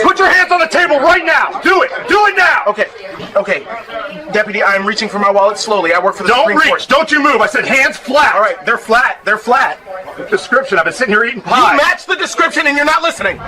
Put your hands on the table right now. Do it. Do it now. Okay. Deputy, I am reaching for my wallet slowly. I work for the Supreme Court. Don't reach. Don't you move. I said hands flat. All right, they're flat. They're flat. Description. I've been sitting here eating pie. You match the description and you're not listening.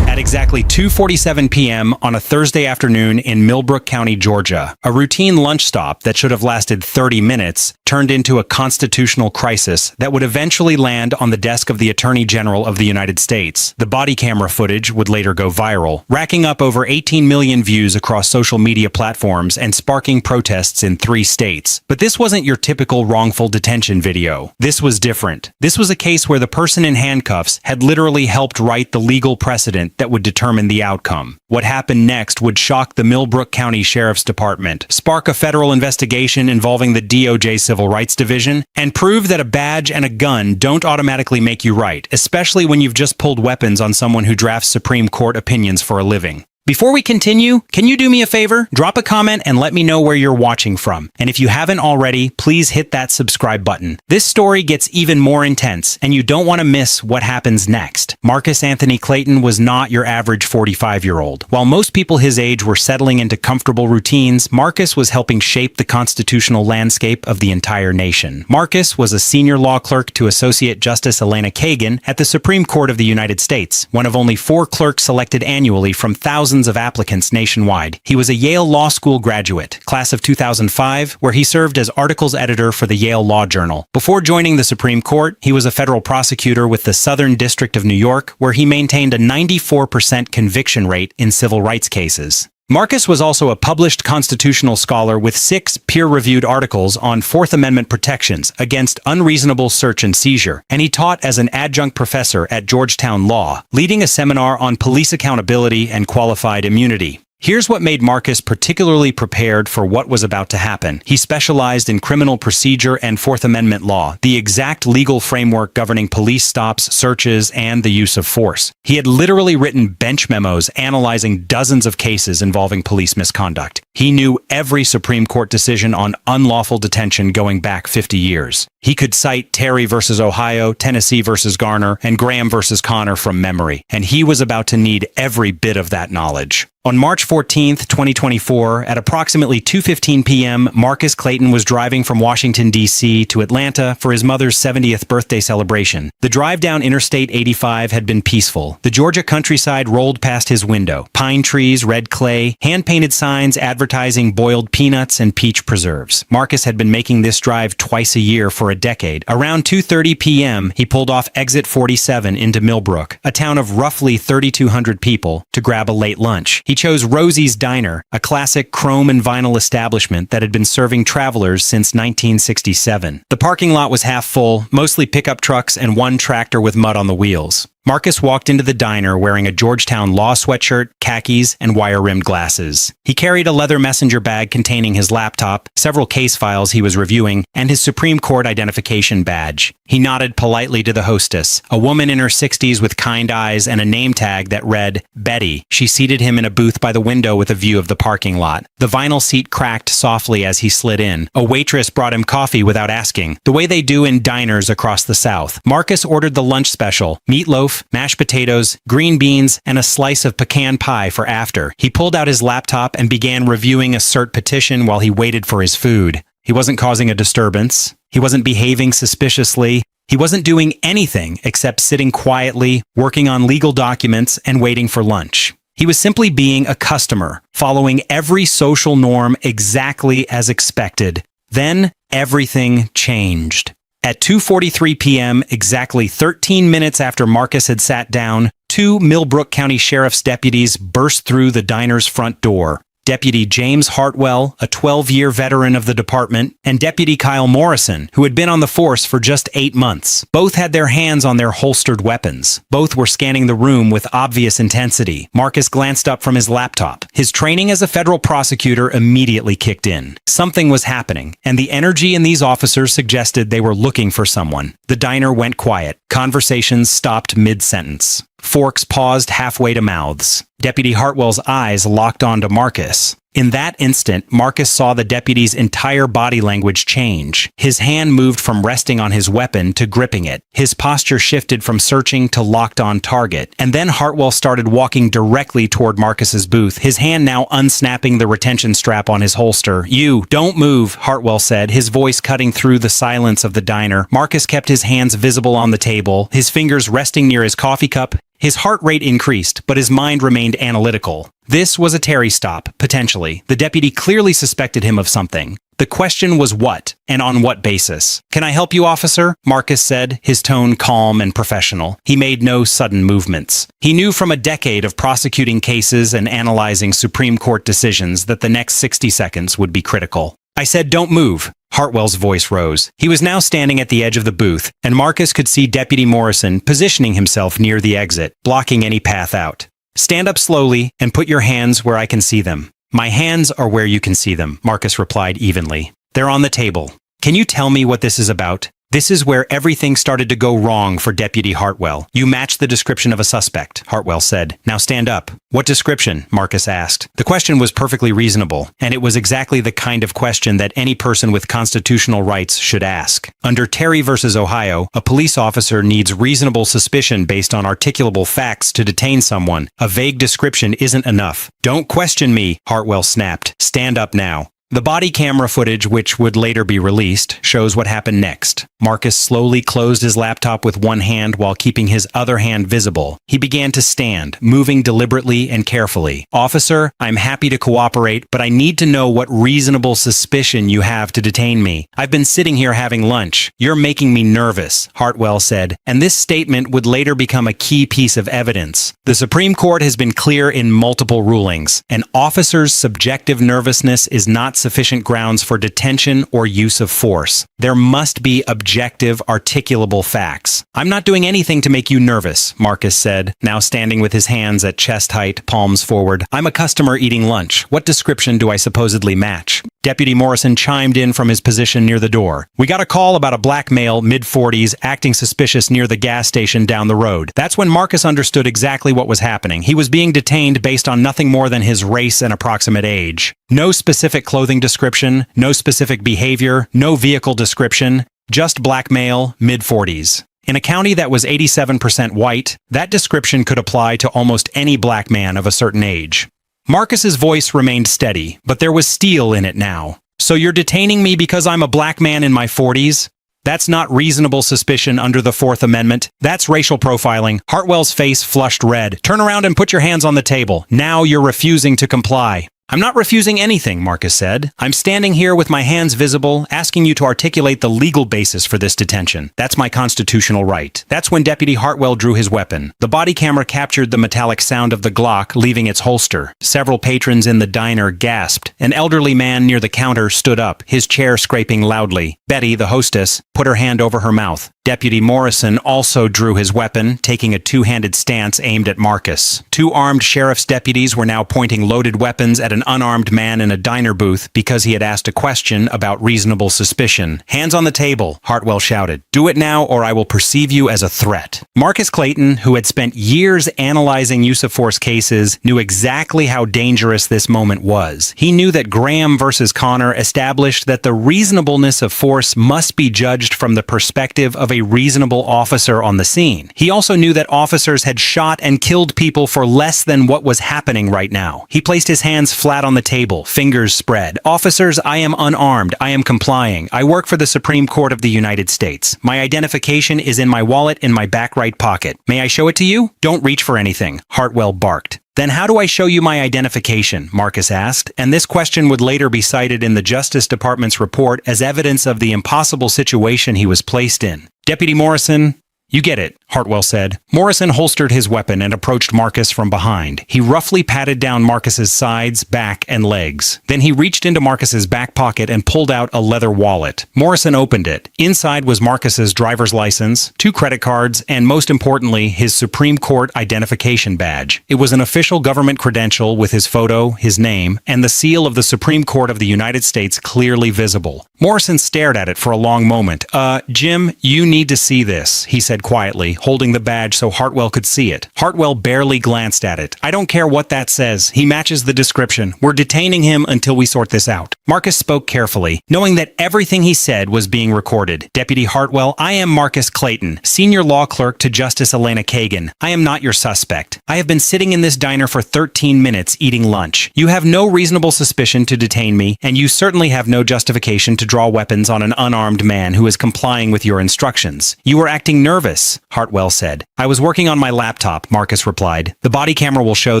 At exactly 2:47 p.m. on a Thursday afternoon in Millbrook County, Georgia, a routine lunch stop that should have lasted 30 minutes turned into a constitutional crisis that would eventually land on the desk of the Attorney General of the United States. The body camera footage would later go viral, racking up over 18 million views across social media platforms and sparking protests in 3 states. But this wasn't your typical wrongful detention video. This was different. This was a case where the person in handcuffs had literally helped write the legal precedent that would determine the outcome. What happened next would shock the Millbrook County Sheriff's Department, spark a federal investigation involving the DOJ Civil Rights Division, and prove that a badge and a gun don't automatically make you right, especially when you've just pulled weapons on someone who drafts Supreme Court opinions for a living. Before we continue, can you do me a favor? Drop a comment and let me know where you're watching from. And if you haven't already, please hit that subscribe button. This story gets even more intense, and you don't want to miss what happens next. Marcus Anthony Clayton was not your average 45-year-old. While most people his age were settling into comfortable routines, Marcus was helping shape the constitutional landscape of the entire nation. Marcus was a senior law clerk to Associate Justice Elena Kagan at the Supreme Court of the United States, one of only 4 clerks selected annually from thousands of applicants nationwide. He was a Yale Law School graduate, class of 2005, where he served as articles editor for the Yale Law Journal. Before joining the Supreme Court, he was a federal prosecutor with the Southern District of New York, where he maintained a 94% conviction rate in civil rights cases. Marcus was also a published constitutional scholar with 6 peer-reviewed articles on Fourth Amendment protections against unreasonable search and seizure, and he taught as an adjunct professor at Georgetown Law, leading a seminar on police accountability and qualified immunity. Here's what made Marcus particularly prepared for what was about to happen. He specialized in criminal procedure and Fourth Amendment law, the exact legal framework governing police stops, searches, and the use of force. He had literally written bench memos analyzing dozens of cases involving police misconduct. He knew every Supreme Court decision on unlawful detention going back 50 years. He could cite Terry versus Ohio, Tennessee versus Garner, and Graham versus Connor from memory, and he was about to need every bit of that knowledge. On March 14, 2024, at approximately 2:15 p.m., Marcus Clayton was driving from Washington, D.C. to Atlanta for his mother's 70th birthday celebration. The drive down Interstate 85 had been peaceful. The Georgia countryside rolled past his window. Pine trees, red clay, hand-painted signs advertising boiled peanuts and peach preserves. Marcus had been making this drive twice a year for a decade. Around 2:30 p.m., he pulled off exit 47 into Millbrook, a town of roughly 3,200 people, to grab a late lunch. He chose Rosie's Diner, a classic chrome and vinyl establishment that had been serving travelers since 1967. The parking lot was half full, mostly pickup trucks and 1 tractor with mud on the wheels. Marcus walked into the diner wearing a Georgetown Law sweatshirt, khakis, and wire-rimmed glasses. He carried a leather messenger bag containing his laptop, several case files he was reviewing, and his Supreme Court identification badge. He nodded politely to the hostess, a woman in her 60s with kind eyes and a name tag that read, Betty. She seated him in a booth by the window with a view of the parking lot. The vinyl seat cracked softly as he slid in. A waitress brought him coffee without asking, the way they do in diners across the South. Marcus ordered the lunch special, meatloaf, mashed potatoes, green beans, and a slice of pecan pie for after. He pulled out his laptop and began reviewing a cert petition while he waited for his food. He wasn't causing a disturbance. He wasn't behaving suspiciously. He wasn't doing anything except sitting quietly, working on legal documents, and waiting for lunch. He was simply being a customer, following every social norm exactly as expected. Then everything changed. At 2:43 p.m., exactly 13 minutes after Marcus had sat down, 2 Millbrook County Sheriff's deputies burst through the diner's front door. Deputy James Hartwell, a 12-year veteran of the department, and Deputy Kyle Morrison, who had been on the force for just 8 months. Both had their hands on their holstered weapons. Both were scanning the room with obvious intensity. Marcus glanced up from his laptop. His training as a federal prosecutor immediately kicked in. Something was happening, and the energy in these officers suggested they were looking for someone. The diner went quiet. Conversations stopped mid-sentence. Forks paused halfway to mouths. Deputy Hartwell's eyes locked onto Marcus. In that instant, Marcus saw the deputy's entire body language change. His hand moved from resting on his weapon to gripping it. His posture shifted from searching to locked on target. And then Hartwell started walking directly toward Marcus's booth, his hand now unsnapping the retention strap on his holster. "You, don't move," Hartwell said, his voice cutting through the silence of the diner. Marcus kept his hands visible on the table, his fingers resting near his coffee cup. His heart rate increased, but his mind remained analytical. This was a Terry stop, potentially. The deputy clearly suspected him of something. The question was what, and on what basis. "Can I help you, officer?" Marcus said, his tone calm and professional. He made no sudden movements. He knew from a decade of prosecuting cases and analyzing Supreme Court decisions that the next 60 seconds would be critical. "I said don't move." Hartwell's voice rose. He was now standing at the edge of the booth, and Marcus could see Deputy Morrison positioning himself near the exit, blocking any path out. "Stand up slowly and put your hands where I can see them." "My hands are where you can see them," Marcus replied evenly. "They're on the table. Can you tell me what this is about?" "This is where everything started to go wrong for Deputy Hartwell. You match the description of a suspect," Hartwell said. "Now stand up." "What description?" Marcus asked. The question was perfectly reasonable, and it was exactly the kind of question that any person with constitutional rights should ask. Under Terry versus Ohio, a police officer needs reasonable suspicion based on articulable facts to detain someone. A vague description isn't enough. "Don't question me," Hartwell snapped. "Stand up now." The body camera footage, which would later be released, shows what happened next. Marcus slowly closed his laptop with one hand while keeping his other hand visible. He began to stand, moving deliberately and carefully. "Officer, I'm happy to cooperate, but I need to know what reasonable suspicion you have to detain me. I've been sitting here having lunch. You're making me nervous," Hartwell said, and this statement would later become a key piece of evidence. The Supreme Court has been clear in multiple rulings. An officer's subjective nervousness is not sufficient grounds for detention or use of force. There must be objective, articulable facts. "I'm not doing anything to make you nervous," Marcus said, now standing with his hands at chest height, palms forward. "I'm a customer eating lunch. What description do I supposedly match?" Deputy Morrison chimed in from his position near the door. "We got a call about a black male, mid-40s, acting suspicious near the gas station down the road." That's when Marcus understood exactly what was happening. He was being detained based on nothing more than his race and approximate age. No specific clothing description, no specific behavior, no vehicle description, just black male, mid-40s. In a county that was 87% white, that description could apply to almost any black man of a certain age. Marcus's voice remained steady, but there was steel in it now. "So you're detaining me because I'm a black man in my 40s? That's not reasonable suspicion under the Fourth Amendment. That's racial profiling." Hartwell's face flushed red. "Turn around and put your hands on the table. Now you're refusing to comply." "I'm not refusing anything," Marcus said. "I'm standing here with my hands visible, asking you to articulate the legal basis for this detention. That's my constitutional right." That's when Deputy Hartwell drew his weapon. The body camera captured the metallic sound of the Glock leaving its holster. Several patrons in the diner gasped. An elderly man near the counter stood up, his chair scraping loudly. Betty, the hostess, put her hand over her mouth. Deputy Morrison also drew his weapon, taking a two-handed stance aimed at Marcus. Two armed sheriff's deputies were now pointing loaded weapons at an unarmed man in a diner booth because he had asked a question about reasonable suspicion. "Hands on the table," Hartwell shouted. "Do it now or I will perceive you as a threat." Marcus Clayton, who had spent years analyzing use-of-force cases, knew exactly how dangerous this moment was. He knew that Graham versus Connor established that the reasonableness of force must be judged from the perspective of a reasonable officer on the scene. He also knew that officers had shot and killed people for less than what was happening right now. He placed his hands flat on the table, fingers spread. "Officers, I am unarmed. I am complying. I work for the Supreme Court of the United States. My identification is in my wallet in my back right pocket. May I show it to you?" "Don't reach for anything," Hartwell barked. "Then how do I show you my identification?" Marcus asked, and this question would later be cited in the Justice Department's report as evidence of the impossible situation he was placed in. "Deputy Morrison, you get it," Hartwell said. Morrison holstered his weapon and approached Marcus from behind. He roughly patted down Marcus's sides, back, and legs. Then he reached into Marcus's back pocket and pulled out a leather wallet. Morrison opened it. Inside was Marcus's driver's license, 2 credit cards, and most importantly, his Supreme Court identification badge. It was an official government credential with his photo, his name, and the seal of the Supreme Court of the United States clearly visible. Morrison stared at it for a long moment. Jim, you need to see this, he said quietly, holding the badge so Hartwell could see it. Hartwell barely glanced at it. I don't care what that says. He matches the description. We're detaining him until we sort this out. Marcus spoke carefully, knowing that everything he said was being recorded. Deputy Hartwell, I am Marcus Clayton, senior law clerk to Justice Elena Kagan. I am not your suspect. I have been sitting in this diner for 13 minutes eating lunch. You have no reasonable suspicion to detain me, and you certainly have no justification to draw weapons on an unarmed man who is complying with your instructions. You were acting nervous, Hartwell said. I was working on my laptop, Marcus replied. The body camera will show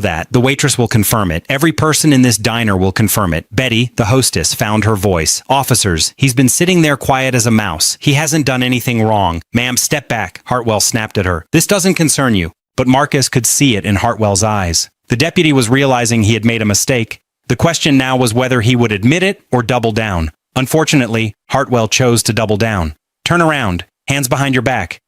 that. The waitress will confirm it. Every person in this diner will confirm it. Betty, the hostess, found her voice. Officers, he's been sitting there quiet as a mouse. He hasn't done anything wrong. Ma'am, step back, Hartwell snapped at her. This doesn't concern you. But Marcus could see it in Hartwell's eyes. The deputy was realizing he had made a mistake. The question now was whether he would admit it or double down. Unfortunately, Hartwell chose to double down. Turn around. Hands behind your back.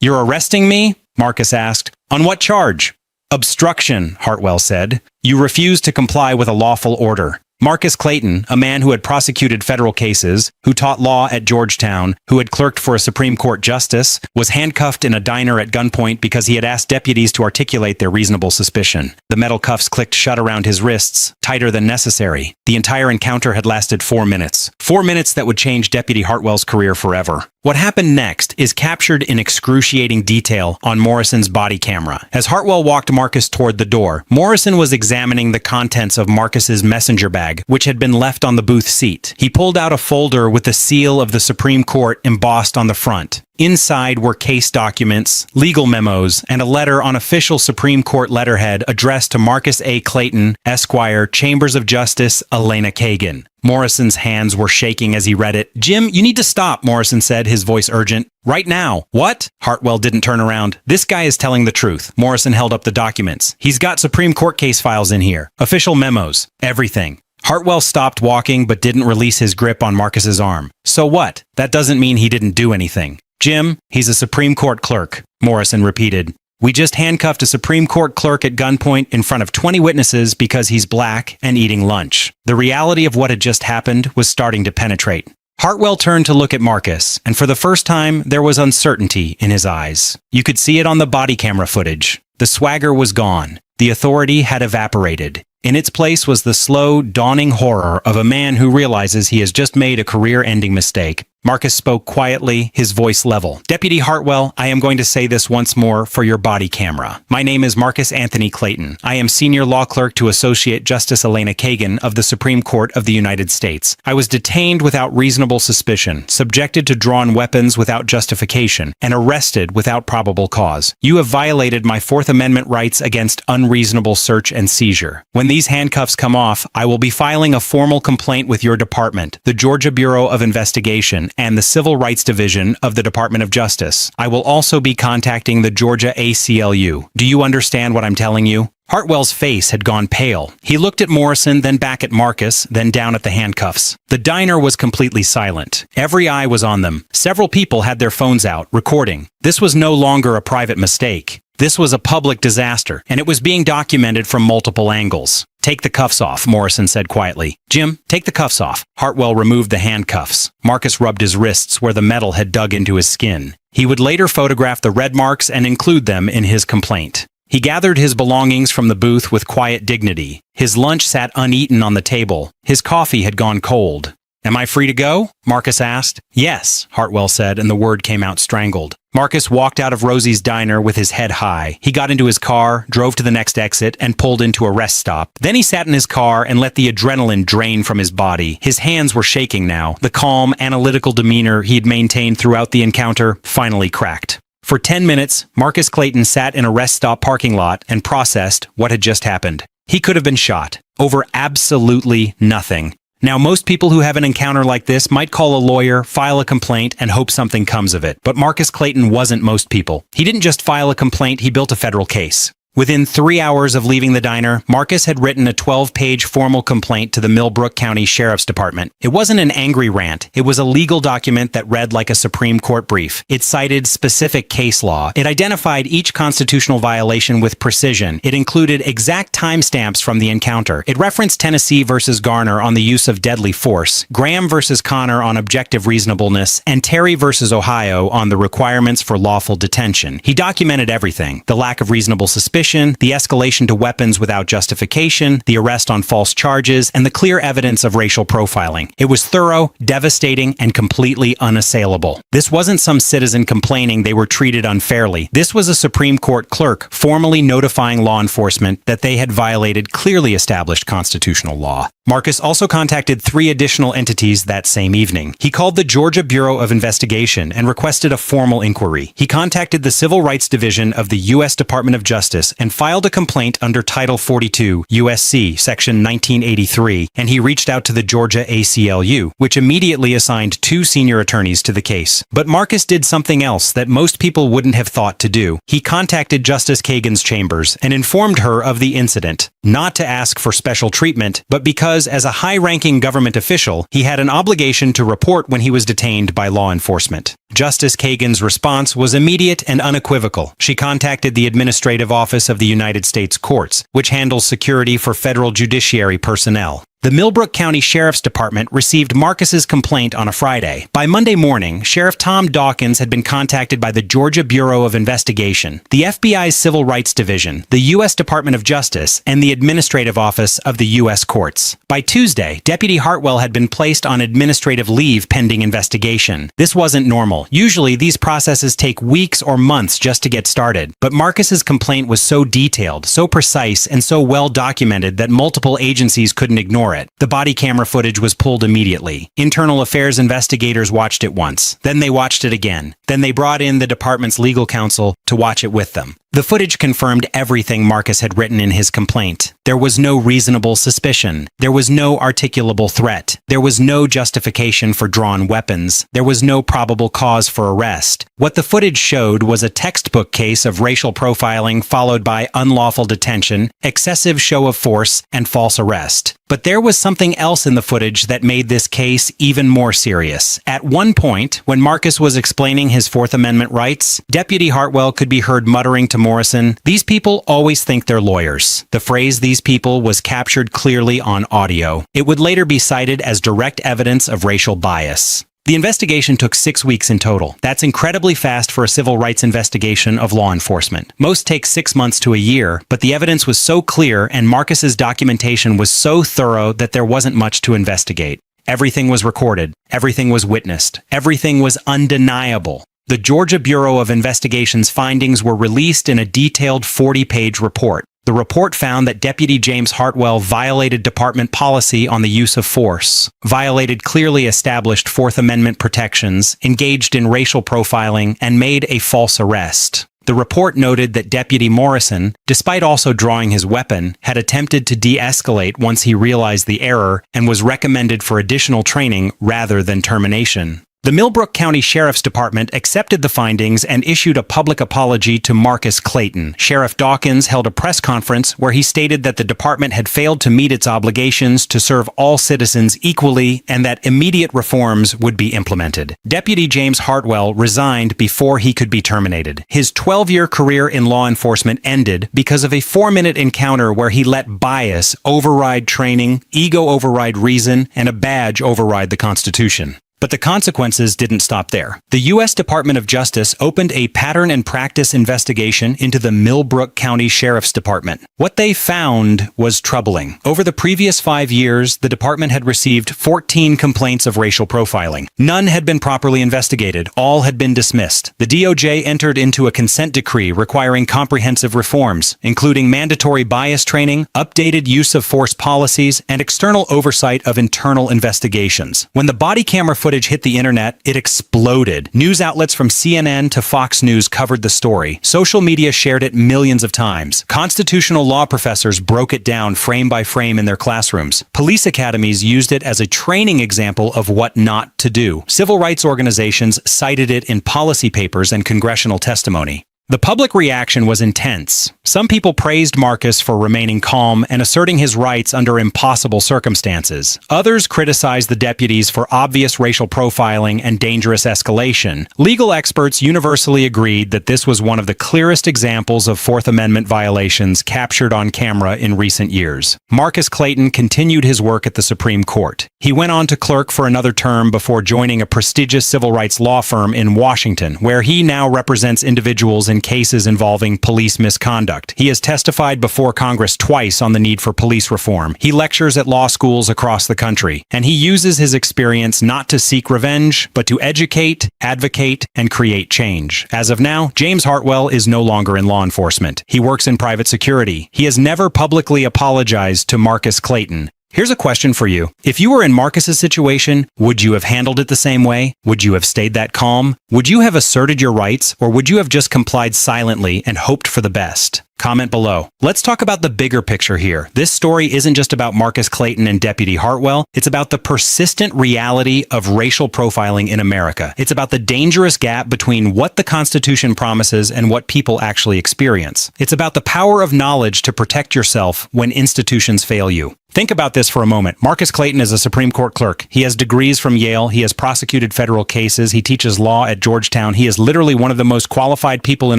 You're arresting me? Marcus asked. On what charge? Obstruction, Hartwell said. You refuse to comply with a lawful order. Marcus Clayton, a man who had prosecuted federal cases, who taught law at Georgetown, who had clerked for a Supreme Court justice, was handcuffed in a diner at gunpoint because he had asked deputies to articulate their reasonable suspicion. The metal cuffs clicked shut around his wrists, tighter than necessary. The entire encounter had lasted 4 minutes. 4 minutes that would change Deputy Hartwell's career forever. What happened next is captured in excruciating detail on Morrison's body camera. As Hartwell walked Marcus toward the door, Morrison was examining the contents of Marcus's messenger bag, which had been left on the booth seat. He pulled out a folder with the seal of the Supreme Court embossed on the front. Inside were case documents, legal memos, and a letter on official Supreme Court letterhead addressed to Marcus A. Clayton, Esquire, Chambers of Justice, Elena Kagan. Morrison's hands were shaking as he read it. Jim, you need to stop, Morrison said, his voice urgent. Right now. What? Hartwell didn't turn around. This guy is telling the truth. Morrison held up the documents. He's got Supreme Court case files in here. Official memos. Everything. Hartwell stopped walking but didn't release his grip on Marcus's arm. So what? That doesn't mean he didn't do anything. Jim, he's a Supreme Court clerk, Morrison repeated. We just handcuffed a Supreme Court clerk at gunpoint in front of 20 witnesses because he's black and eating lunch. The reality of what had just happened was starting to penetrate. Hartwell turned to look at Marcus, and for the first time, there was uncertainty in his eyes. You could see it on the body camera footage. The swagger was gone. The authority had evaporated. In its place was the slow, dawning horror of a man who realizes he has just made a career-ending mistake. Marcus spoke quietly, his voice level. Deputy Hartwell, I am going to say this once more for your body camera. My name is Marcus Anthony Clayton. I am senior law clerk to Associate Justice Elena Kagan of the Supreme Court of the United States. I was detained without reasonable suspicion, subjected to drawn weapons without justification, and arrested without probable cause. You have violated my Fourth Amendment rights against unreasonable search and seizure. When these handcuffs come off, I will be filing a formal complaint with your department, the Georgia Bureau of Investigation, and the Civil Rights Division of the Department of Justice. I will also be contacting the Georgia ACLU. Do you understand what I'm telling you? Hartwell's face had gone pale. He looked at Morrison, then back at Marcus, then down at the handcuffs. The diner was completely silent. Every eye was on them. Several people had their phones out, recording. This was no longer a private mistake. This was a public disaster, and it was being documented from multiple angles. Take the cuffs off, Morrison said quietly. Jim, take the cuffs off. Hartwell removed the handcuffs. Marcus rubbed his wrists where the metal had dug into his skin. He would later photograph the red marks and include them in his complaint. He gathered his belongings from the booth with quiet dignity. His lunch sat uneaten on the table. His coffee had gone cold. Am I free to go? Marcus asked. Yes, Hartwell said, and the word came out strangled. Marcus walked out of Rosie's diner with his head high. He got into his car, drove to the next exit, and pulled into a rest stop. Then he sat in his car and let the adrenaline drain from his body. His hands were shaking now. The calm, analytical demeanor he had maintained throughout the encounter finally cracked. For 10 minutes, Marcus Clayton sat in a rest stop parking lot and processed what had just happened. He could have been shot over absolutely nothing. Now, most people who have an encounter like this might call a lawyer, file a complaint, and hope something comes of it. But Marcus Clayton wasn't most people. He didn't just file a complaint, he built a federal case. Within 3 hours of leaving the diner, Marcus had written a 12-page formal complaint to the Millbrook County Sheriff's Department. It wasn't an angry rant. It was a legal document that read like a Supreme Court brief. It cited specific case law. It identified each constitutional violation with precision. It included exact timestamps from the encounter. It referenced Tennessee versus Garner on the use of deadly force, Graham versus Connor on objective reasonableness, and Terry versus Ohio on the requirements for lawful detention. He documented everything: the lack of reasonable suspicion, the escalation to weapons without justification, the arrest on false charges, and the clear evidence of racial profiling. It was thorough, devastating, and completely unassailable. This wasn't some citizen complaining they were treated unfairly. This was a Supreme Court clerk formally notifying law enforcement that they had violated clearly established constitutional law. Marcus also contacted 3 additional entities that same evening. He called the Georgia Bureau of Investigation and requested a formal inquiry. He contacted the Civil Rights Division of the U.S. Department of Justice and filed a complaint under Title 42, U.S.C., Section 1983, and he reached out to the Georgia ACLU, which immediately assigned 2 senior attorneys to the case. But Marcus did something else that most people wouldn't have thought to do. He contacted Justice Kagan's chambers and informed her of the incident, not to ask for special treatment, but because as a high-ranking government official, he had an obligation to report when he was detained by law enforcement. Justice Kagan's response was immediate and unequivocal. She contacted the Administrative Office of the United States Courts, which handles security for federal judiciary personnel. The Millbrook County Sheriff's Department received Marcus's complaint on a Friday. By Monday morning, Sheriff Tom Dawkins had been contacted by the Georgia Bureau of Investigation, the FBI's Civil Rights Division, the U.S. Department of Justice, and the Administrative Office of the U.S. Courts. By Tuesday, Deputy Hartwell had been placed on administrative leave pending investigation. This wasn't normal. Usually, these processes take weeks or months just to get started. But Marcus's complaint was so detailed, so precise, and so well documented that multiple agencies couldn't ignore it. The body camera footage was pulled immediately. Internal Affairs investigators watched it once. Then they watched it again. Then they brought in the department's legal counsel to watch it with them. The footage confirmed everything Marcus had written in his complaint. There was no reasonable suspicion. There was no articulable threat. There was no justification for drawn weapons. There was no probable cause for arrest. What the footage showed was a textbook case of racial profiling followed by unlawful detention, excessive show of force, and false arrest. But there was something else in the footage that made this case even more serious. At one point, when Marcus was explaining his Fourth Amendment rights, Deputy Hartwell could be heard muttering to Morrison, "These people always think they're lawyers." The phrase "these people" was captured clearly on audio. It would later be cited as direct evidence of racial bias. The investigation took 6 weeks in total. That's incredibly fast for a civil rights investigation of law enforcement. Most take 6 months to a year, but the evidence was so clear and Marcus's documentation was so thorough that there wasn't much to investigate. Everything was recorded. Everything was witnessed. Everything was undeniable. The Georgia Bureau of Investigation's findings were released in a detailed 40-page report. The report found that Deputy James Hartwell violated department policy on the use of force, violated clearly established Fourth Amendment protections, engaged in racial profiling, and made a false arrest. The report noted that Deputy Morrison, despite also drawing his weapon, had attempted to de-escalate once he realized the error and was recommended for additional training rather than termination. The Millbrook County Sheriff's Department accepted the findings and issued a public apology to Marcus Clayton. Sheriff Dawkins held a press conference where he stated that the department had failed to meet its obligations to serve all citizens equally and that immediate reforms would be implemented. Deputy James Hartwell resigned before he could be terminated. His 12-year career in law enforcement ended because of a 4-minute encounter where he let bias override training, ego override reason, and a badge override the Constitution. But the consequences didn't stop there. The U.S. Department of Justice opened a pattern and practice investigation into the Millbrook County Sheriff's Department. What they found was troubling. Over the previous 5 years, the department had received 14 complaints of racial profiling. None had been properly investigated. All had been dismissed. The DOJ entered into a consent decree requiring comprehensive reforms, including mandatory bias training, updated use of force policies, and external oversight of internal investigations. When the body camera footage hit the internet, it exploded. News outlets from CNN to Fox News covered the story. Social media shared it millions of times. Constitutional law professors broke it down frame by frame in their classrooms. Police academies used it as a training example of what not to do. Civil rights organizations cited it in policy papers and congressional testimony. The public reaction was intense. Some people praised Marcus for remaining calm and asserting his rights under impossible circumstances. Others criticized the deputies for obvious racial profiling and dangerous escalation. Legal experts universally agreed that this was one of the clearest examples of Fourth Amendment violations captured on camera in recent years. Marcus Clayton continued his work at the Supreme Court. He went on to clerk for another term before joining a prestigious civil rights law firm in Washington, where he now represents individuals in cases involving police misconduct. He has testified before Congress twice on the need for police reform. He lectures at law schools across the country, and he uses his experience not to seek revenge, but to educate, advocate, and create change. As of now, James Hartwell is no longer in law enforcement. He works in private security. He has never publicly apologized to Marcus Clayton. Here's a question for you. If you were in Marcus's situation, would you have handled it the same way? Would you have stayed that calm? Would you have asserted your rights, or would you have just complied silently and hoped for the best? Comment below. Let's talk about the bigger picture here. This story isn't just about Marcus Clayton and Deputy Hartwell. It's about the persistent reality of racial profiling in America. It's about the dangerous gap between what the Constitution promises and what people actually experience. It's about the power of knowledge to protect yourself when institutions fail you. Think about this for a moment. Marcus Clayton is a Supreme Court clerk. He has degrees from Yale. He has prosecuted federal cases. He teaches law at Georgetown. He is literally one of the most qualified people in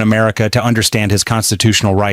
America to understand his constitutional rights.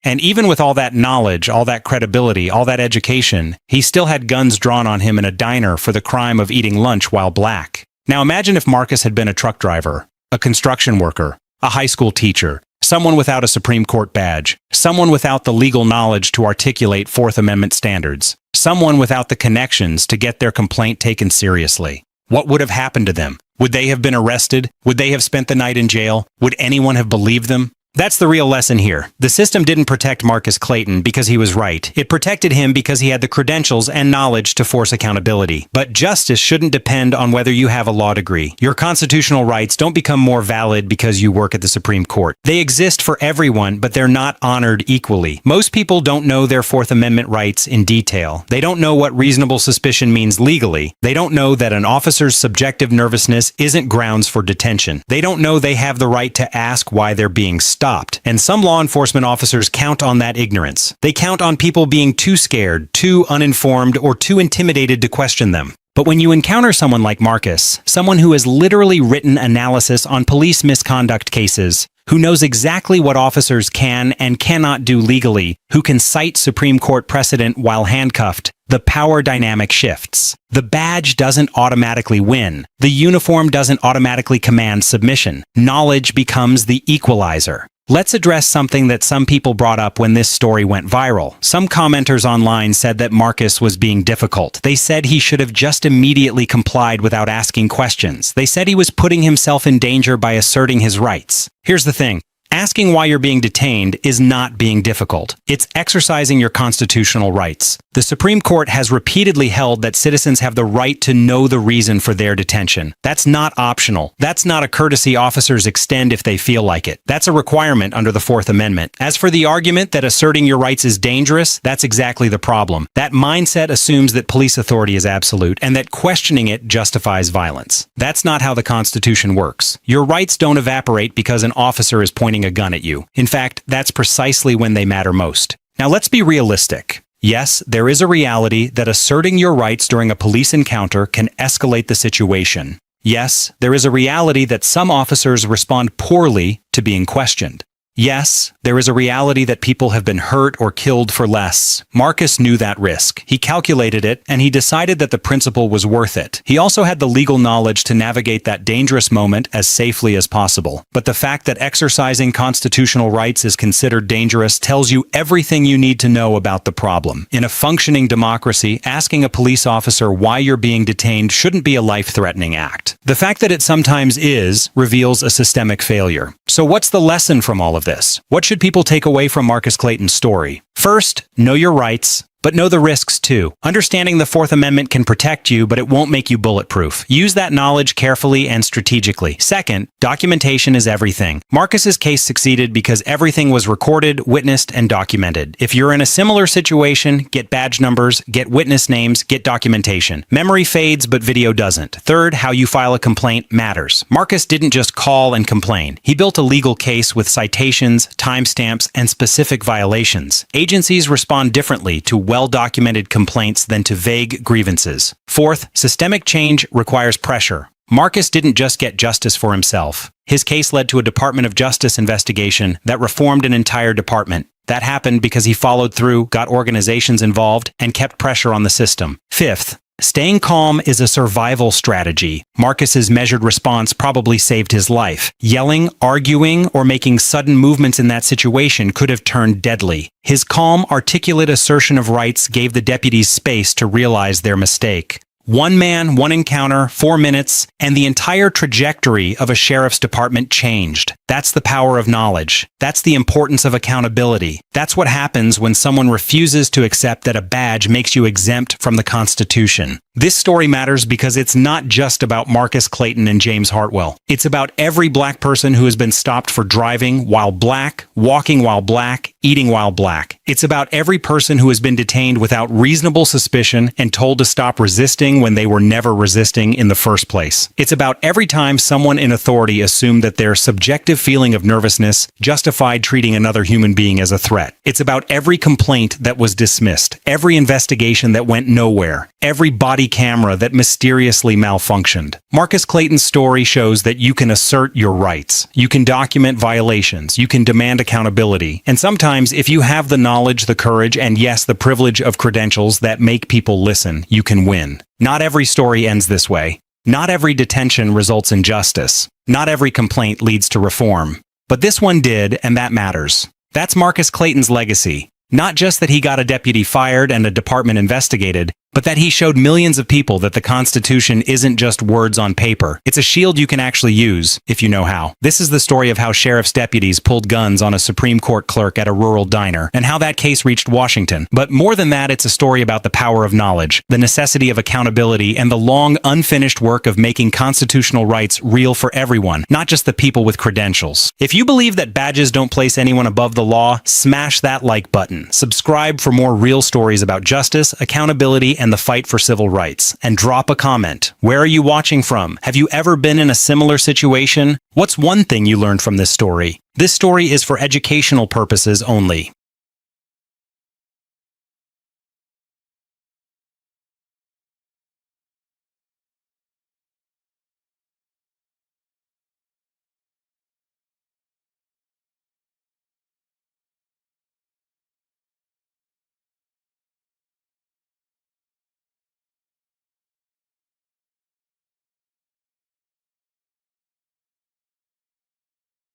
And even with all that knowledge, all that credibility, all that education, he still had guns drawn on him in a diner for the crime of eating lunch while black. Now imagine if Marcus had been a truck driver, a construction worker, a high school teacher, someone without a Supreme Court badge, someone without the legal knowledge to articulate Fourth Amendment standards, someone without the connections to get their complaint taken seriously. What would have happened to them? Would they have been arrested? Would they have spent the night in jail? Would anyone have believed them? That's the real lesson here. The system didn't protect Marcus Clayton because he was right. It protected him because he had the credentials and knowledge to force accountability. But justice shouldn't depend on whether you have a law degree. Your constitutional rights don't become more valid because you work at the Supreme Court. They exist for everyone, but they're not honored equally. Most people don't know their Fourth Amendment rights in detail. They don't know what reasonable suspicion means legally. They don't know that an officer's subjective nervousness isn't grounds for detention. They don't know they have the right to ask why they're being stopped. And some law enforcement officers count on that ignorance. They count on people being too scared, too uninformed, or too intimidated to question them. But when you encounter someone like Marcus, someone who has literally written analysis on police misconduct cases, who knows exactly what officers can and cannot do legally, who can cite Supreme Court precedent while handcuffed, the power dynamic shifts. The badge doesn't automatically win. The uniform doesn't automatically command submission. Knowledge becomes the equalizer. Let's address something that some people brought up when this story went viral. Some commenters online said that Marcus was being difficult. They said he should have just immediately complied without asking questions. They said he was putting himself in danger by asserting his rights. Here's the thing. Asking why you're being detained is not being difficult. It's exercising your constitutional rights. The Supreme Court has repeatedly held that citizens have the right to know the reason for their detention. That's not optional. That's not a courtesy officers extend if they feel like it. That's a requirement under the Fourth Amendment. As for the argument that asserting your rights is dangerous, that's exactly the problem. That mindset assumes that police authority is absolute and that questioning it justifies violence. That's not how the Constitution works. Your rights don't evaporate because an officer is pointing a gun at you. In fact, that's precisely when they matter most. Now let's be realistic. Yes, there is a reality that asserting your rights during a police encounter can escalate the situation. Yes, there is a reality that some officers respond poorly to being questioned. Yes, there is a reality that people have been hurt or killed for less. Marcus knew that risk. He calculated it, and he decided that the principle was worth it. He also had the legal knowledge to navigate that dangerous moment as safely as possible. But the fact that exercising constitutional rights is considered dangerous tells you everything you need to know about the problem. In a functioning democracy, asking a police officer why you're being detained shouldn't be a life-threatening act. The fact that it sometimes is reveals a systemic failure. So what's the lesson from all of this? What should people take away from Marcus Clayton's story? First, know your rights, but know the risks too. Understanding the Fourth Amendment can protect you, but it won't make you bulletproof. Use that knowledge carefully and strategically. Second, documentation is everything. Marcus's case succeeded because everything was recorded, witnessed, and documented. If you're in a similar situation, get badge numbers, get witness names, get documentation. Memory fades, but video doesn't. Third, how you file a complaint matters. Marcus didn't just call and complain. He built a legal case with citations, timestamps, and specific violations. Agencies respond differently to well-documented complaints than to vague grievances. Fourth, systemic change requires pressure. Marcus didn't just get justice for himself. His case led to a Department of Justice investigation that reformed an entire department. That happened because he followed through, got organizations involved, and kept pressure on the system. Fifth, staying calm is a survival strategy. Marcus's measured response probably saved his life. Yelling, arguing, or making sudden movements in that situation could have turned deadly. His calm, articulate assertion of rights gave the deputies space to realize their mistake. One man, one encounter, 4 minutes, and the entire trajectory of a sheriff's department changed. That's the power of knowledge. That's the importance of accountability. That's what happens when someone refuses to accept that a badge makes you exempt from the Constitution. This story matters because it's not just about Marcus Clayton and James Hartwell. It's about every black person who has been stopped for driving while black, walking while black, eating while black. It's about every person who has been detained without reasonable suspicion and told to stop resisting when they were never resisting in the first place. It's about every time someone in authority assumed that their subjective feeling of nervousness justified treating another human being as a threat. It's about every complaint that was dismissed, every investigation that went nowhere, every body camera that mysteriously malfunctioned. Marcus Clayton's story shows that you can assert your rights. You can document violations. You can demand accountability. And sometimes, if you have the knowledge, the courage, and yes, the privilege of credentials that make people listen, you can win. Not every story ends this way. Not every detention results in justice. Not every complaint leads to reform. But this one did, and that matters. That's Marcus Clayton's legacy. Not just that he got a deputy fired and a department investigated, but that he showed millions of people that the Constitution isn't just words on paper. It's a shield you can actually use, if you know how. This is the story of how sheriff's deputies pulled guns on a Supreme Court clerk at a rural diner, and how that case reached Washington. But more than that, it's a story about the power of knowledge, the necessity of accountability, and the long, unfinished work of making constitutional rights real for everyone, not just the people with credentials. If you believe that badges don't place anyone above the law, smash that like button. Subscribe for more real stories about justice, accountability, and the fight for civil rights. And drop a comment. Where are you watching from? Have you ever been in a similar situation? What's one thing you learned from this story? This story is for educational purposes only.